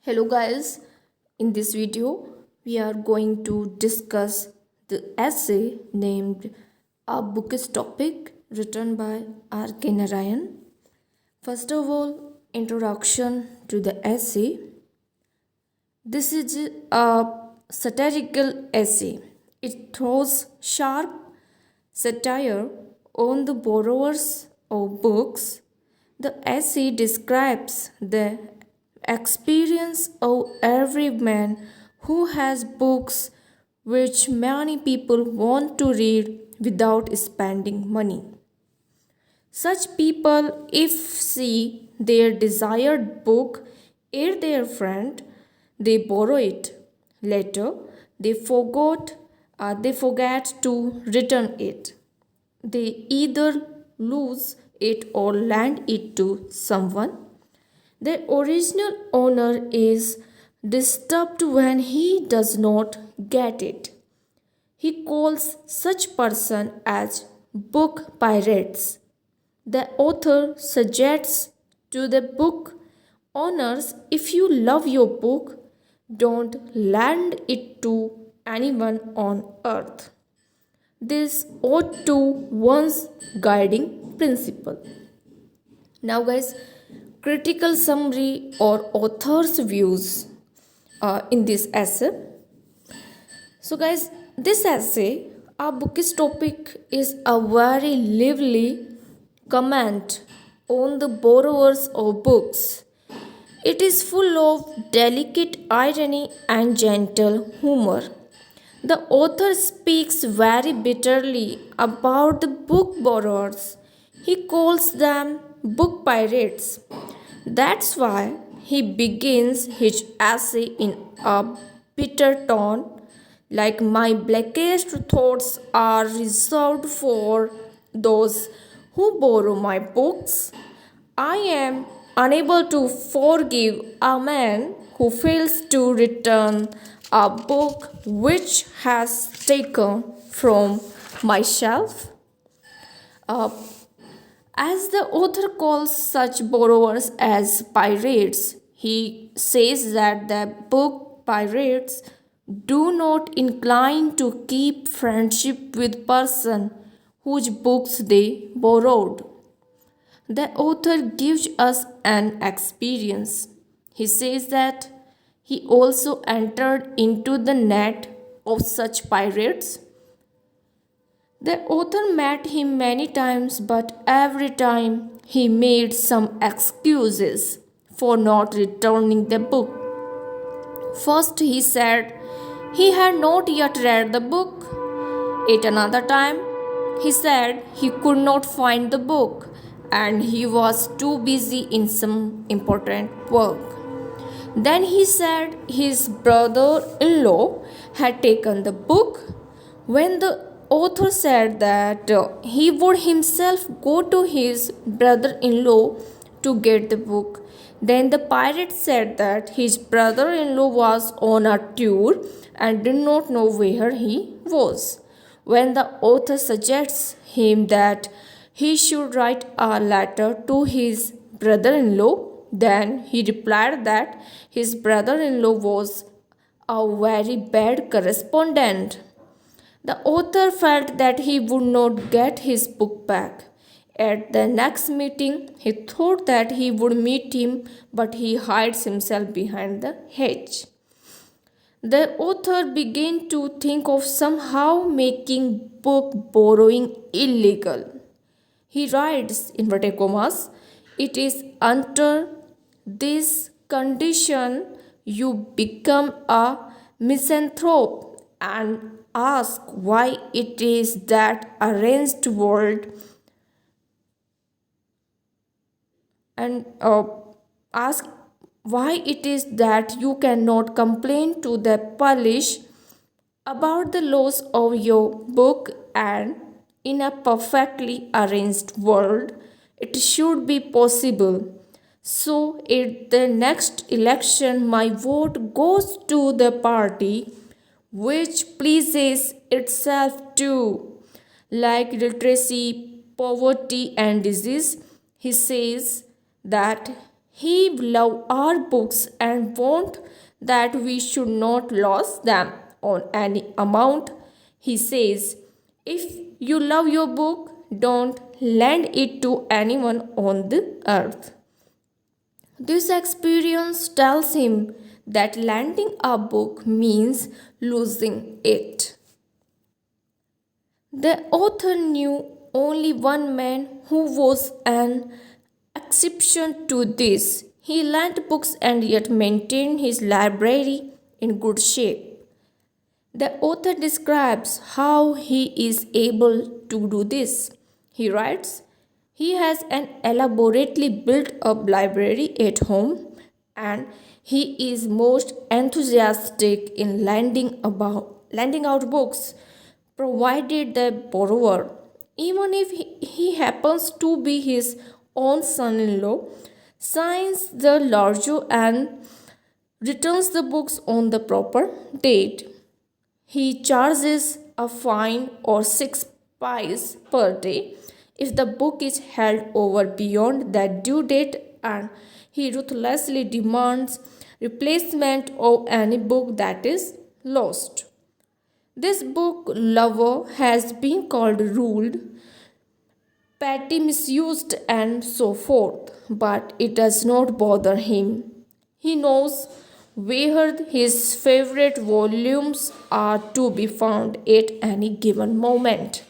Hello guys, in this video we are going to discuss the essay named A Bookish Topic written by R.K. Narayan. First of all, introduction to the essay. This is a satirical essay. It throws sharp satire on the borrowers of books. The essay describes the experience of every man who has books which many people want to read without spending money. Such people, if see their desired book at their friend, they borrow it. Later, they forget to return it. They either lose it or lend it to someone. The original owner is disturbed when he does not get it. He calls such person as book pirates. The author suggests to the book owners, if you love your book, don't lend it to anyone on earth. This ought to one's guiding principle. Now, guys, critical summary or author's views in this essay. So, guys, this essay, our bookish topic, is a very lively comment on the borrowers of books. It is full of delicate irony and gentle humor. The author speaks very bitterly about the book borrowers. He calls them book pirates. That's why he begins his essay in a bitter tone, like my blackest thoughts are reserved for those who borrow my books. I am unable to forgive a man who fails to return a book which has taken from my shelf. Uh, as the author calls such borrowers as pirates, he says that the book pirates do not incline to keep friendship with person whose books they borrowed. The author gives us an experience. He says that he also entered into the net of such pirates. The author met him many times, but every time he made some excuses for not returning the book. First, he said he had not yet read the book. At another time, he said he could not find the book and he was too busy in some important work. Then he said his brother in law had taken the book. When the author said that he would himself go to his brother in law to get the book, then the pirate said that his brother in law was on a tour and did not know where he was. When the author suggests him that he should write a letter to his brother in law, then he replied that his brother in law was a very bad correspondent. The author felt that he would not get his book back. At the next meeting, he thought that he would meet him, but he hides himself behind the hedge. The author began to think of somehow making book borrowing illegal. He writes, inverted commas, it is under this condition you become a misanthrope and ask why it is that arranged world and ask why it is that you cannot complain to the police about the loss of your book, and in a perfectly arranged world it should be possible. So at the next election my vote goes to the party which pleases itself too, like literacy, poverty, and disease. He says that He love our books and want that we should not lose them on any amount. He says, if you love your book, don't lend it to anyone on the earth. This experience tells him that lending a book means losing it. The author knew only one man who was an exception to this. He lent books and yet maintained his library in good shape. The author describes how he is able to do this. He writes, he has an elaborately built up library at home and he is most enthusiastic in lending out books provided the borrower, even if he happens to be his own son in law, signs the ledger and returns the books on the proper date. He charges a fine or 6 pice per day if the book is held over beyond that due date, and he ruthlessly demands replacement of any book that is lost. This book lover has been called ruled, petty, misused, and so forth, but it does not bother him. He knows where his favorite volumes are to be found at any given moment.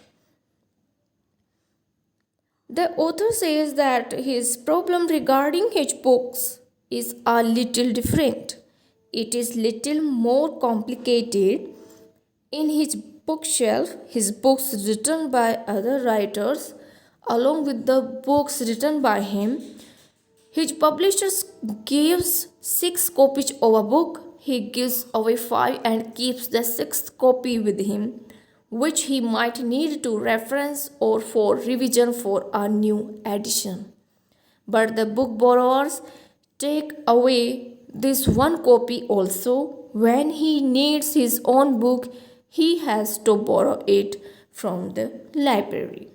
The author says that his problem regarding his books is a little different. It is little more complicated. In his bookshelf, his books written by other writers, along with the books written by him, his publisher gives 6 copies of a book. He gives away 5 and keeps the 6th copy with him, which he might need to reference or for revision for a new edition. But the book borrowers take away this 1 copy also. When he needs his own book, he has to borrow it from the library.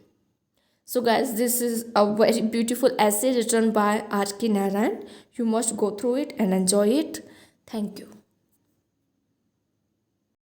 So guys, this is a very beautiful essay written by R.K. Narayan. You must go through it and enjoy it. Thank you.